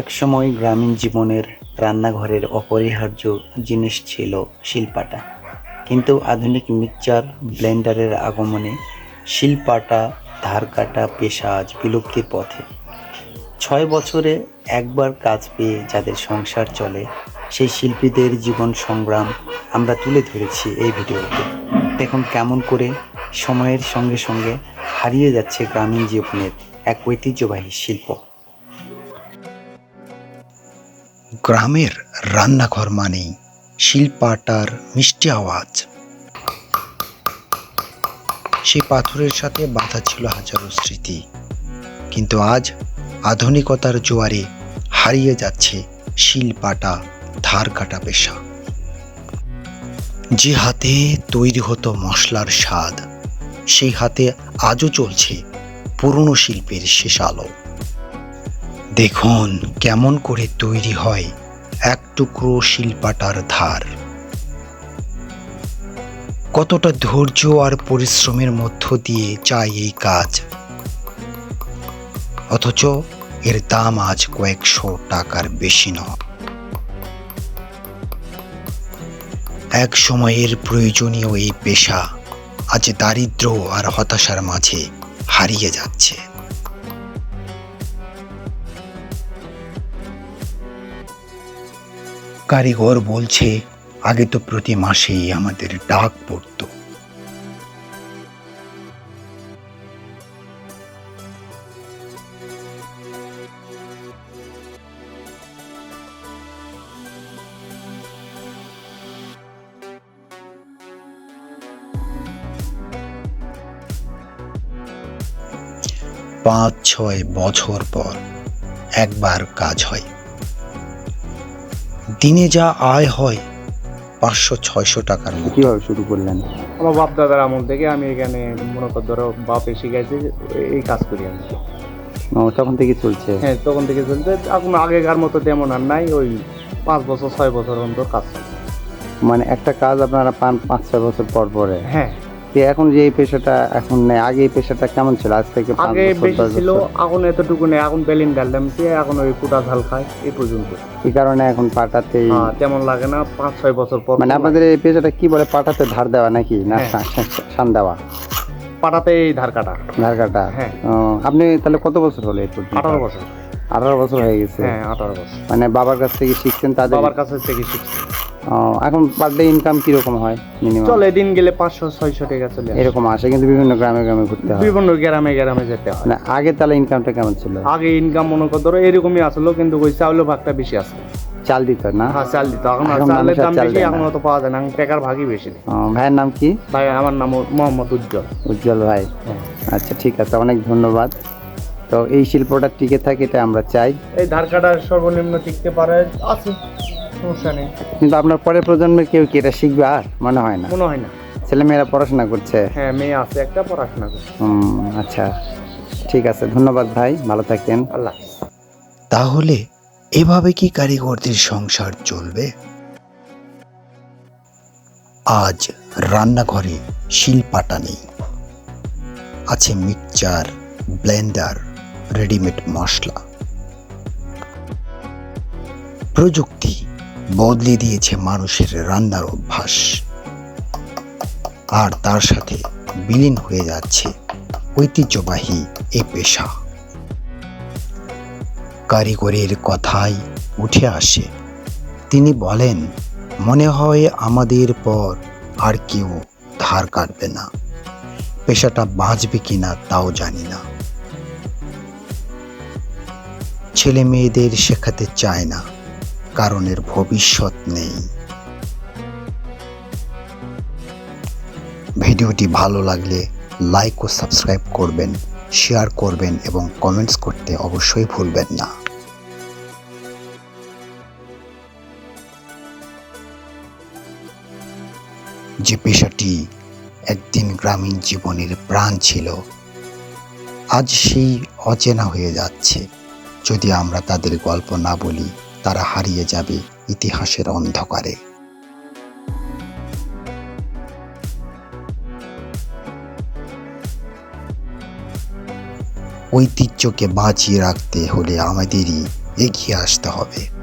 একসময় গ্রামীণ জীবনের রান্নাঘরের অপরিহার্য জিনিস ছিল শিলপাটা। কিন্তু আধুনিক মিক্সচার ব্লেন্ডারের আগমনে শিলপাটা ধারকাটা পেশা আজ বিলুপ্তির পথে। 6 বছরে একবার কাজ পেয়ে যাদের সংসার চলে, সেই শিল্পীদের জীবন সংগ্রাম আমরা তুলে ধরেছি এই ভিডিওতে। দেখুন কেমন করে সময়ের সঙ্গে সঙ্গে হারিয়ে যাচ্ছে গ্রামীণ জীবনের এক ঐতিহ্যবাহী শিল্প। গ্রামের রান্নাঘর মানেই শিলপাটার মিষ্টি আওয়াজ। সেই পাথরের সাথে বাঁধা ছিল হাজারো স্মৃতি, কিন্তু আজ আধুনিকতার জোয়ারে হারিয়ে যাচ্ছে শিলপাটা ধার কাটা পেশা। যে হাতে তৈরি হতো মশলার স্বাদ, সেই হাতে আজও চলছে পুরনো শিল্পের শেষ আলো। দেখুন কেমন করে তৈরি হয় এক টুকরো শিলপাটার ধার। কতটা ধৈর্য আর পরিশ্রমের মধ্য দিয়ে যায় এই কাজ, অথচ এর দাম আজ কয়েকশো টাকার বেশি নয়। এক সময়ের প্রয়োজনীয় এই পেশা আজ দারিদ্র্য আর হতাশার মাঝে হারিয়ে যাচ্ছে। কারিগর বলছে, আগে তো প্রতি মাসেই আমাদের ডাক পড়ত। পাঁচ ছয় বছর পর একবার কাজ হয়। দিনে যা আয় হয় 500-600 টাকার মতো। কিভাবে শুরু করলেন? আমার বাপ দাদার আমল থেকে আমি এখানে মনে কর ধরো বাপে শিখাইছে এই কাজ করি আমি। তখন থেকে চলছে? হ্যাঁ, তখন থেকে চলছে। এখন আগেকার মতো তেমন আর নাই, ওই 5 বছর 6 বছর অন্তর কাজ চলছে। মানে একটা কাজ আপনারা পান 5-6 বছর পর পরে? হ্যাঁ। এখন যে এই পেশাটা এখন নেই, আগে এই পেশাটা কেমন ছিল? আজ থেকে 5 আগে বছর, বেশি 10 ছিল, বছর? এখন এতটুকু নেই। এখন বেলিন ডাললাম, এখন ওই কুটা ঝাল খায় এই পর্যন্ত। এই কারণে এখন পাটাতেই তেমন লাগে না, 5-6 বছর পর। মানে আপনাদের এই পেশাটা কি বলে, পাটাতে ধার দেওয়া নাকি না শান দেওয়া? পাটাতেই ধার কাটা। ধার কাটা? হ্যাঁ। আপনি তাহলে কত বছর হলো এই পর্যন্ত? 18 বছর। 18 বছর হয়ে গেছে? হ্যাঁ, 18 বছর। মানে বাবার কাছ থেকে শিখছেন? তাদের বাবার কাছে থেকে শিখছি। এখন পার ডে ইনকাম কিরকম হয় মিনিমাম? চলে, দিন গেলে 500-600 টাকা চলে আসে। এরকম আসে, কিন্তু বিভিন্ন গ্রামে গ্রামে ঘুরতে হয়। বিভিন্ন গ্রামে গ্রামে যেতে হয়। না, আগে তাহলে ইনকামটা কেমন ছিল? আগে ইনকাম মনে কর ধরো এরকমই আসলো, কিন্তু ওই চাউলের ভাগটা বেশি আসলো। চাল দিত না? হ্যাঁ, চাল দিত। এখন এখন চালের মানুষ আর দাম চাল বেশি, দেয় এখন না। অত পাওয়া যায় না। টাকার ভাগই বেশি নেই। ভাইয়ের নাম কি? ভাই আমার নাম মোহাম্মদ উজ্জ্বল। উজ্জ্বল ভাই। হ্যাঁ। আচ্ছা, ঠিক আছে, অনেক ধন্যবাদ। তো এই শিল্পটা টিকে থাকে, এটা আমরা চাই। এই ধার কাটার সর্বনিম্ন টিকতে পারে আছে, সমস্যা নেই। কিন্তু আপনার পরের প্রজন্মের কেউ কি এটা শিখবে? আর মনে হয় না। মনে হয় না। ছেলেমেয়েরা পড়াশোনা করছে? হ্যাঁ, মেয়ে আছে একটা, পড়াশোনা করে। আচ্ছা, ঠিক আছে, ধন্যবাদ ভাই, ভালো থাকেন। আল্লাহ। তাহলে এভাবে কি কারিগরদের সংসার চলবে? আজ রান্নাঘরে শিলপাটা নেই, আছে মিক্সচার, ব্লেন্ডার, রেডিমেড মশলা। প্রযুক্তি বদলে দিয়েছে মানুষের রান্নার অভ্যাস, আর তার সাথে বিলীন হয়ে যাচ্ছে ঐতিহ্যবাহী এই পেশা। কারিগরের কথাই উঠে আসে। তিনি বলেন, মনে হয় আমাদের পর আর কেউ ধার কাটবে না। পেশাটা বাঁচবে কিনা তাও জানি না। ছেলে মেয়েদের শেখাতে চায় না, কারণ এর ভবিষ্যৎ নেই। ভিডিওটি ভালো লাগলে লাইক ও সাবস্ক্রাইব করবেন, শেয়ার করবেন এবং কমেন্টস করতে অবশ্যই ভুলবেন না। যে পেশাটি একদিন গ্রামীণ জীবনের প্রাণ ছিল, আজ সেই অচেনা হয়ে যাচ্ছে। যদি আমরা তাদের গল্প না বলি, তারা হারিয়ে যাবে ইতিহাসের অন্ধকারে। ঐতিহ্যকে বাঁচিয়ে রাখতে হলে আমাদেরই এগিয়ে আসতে হবে।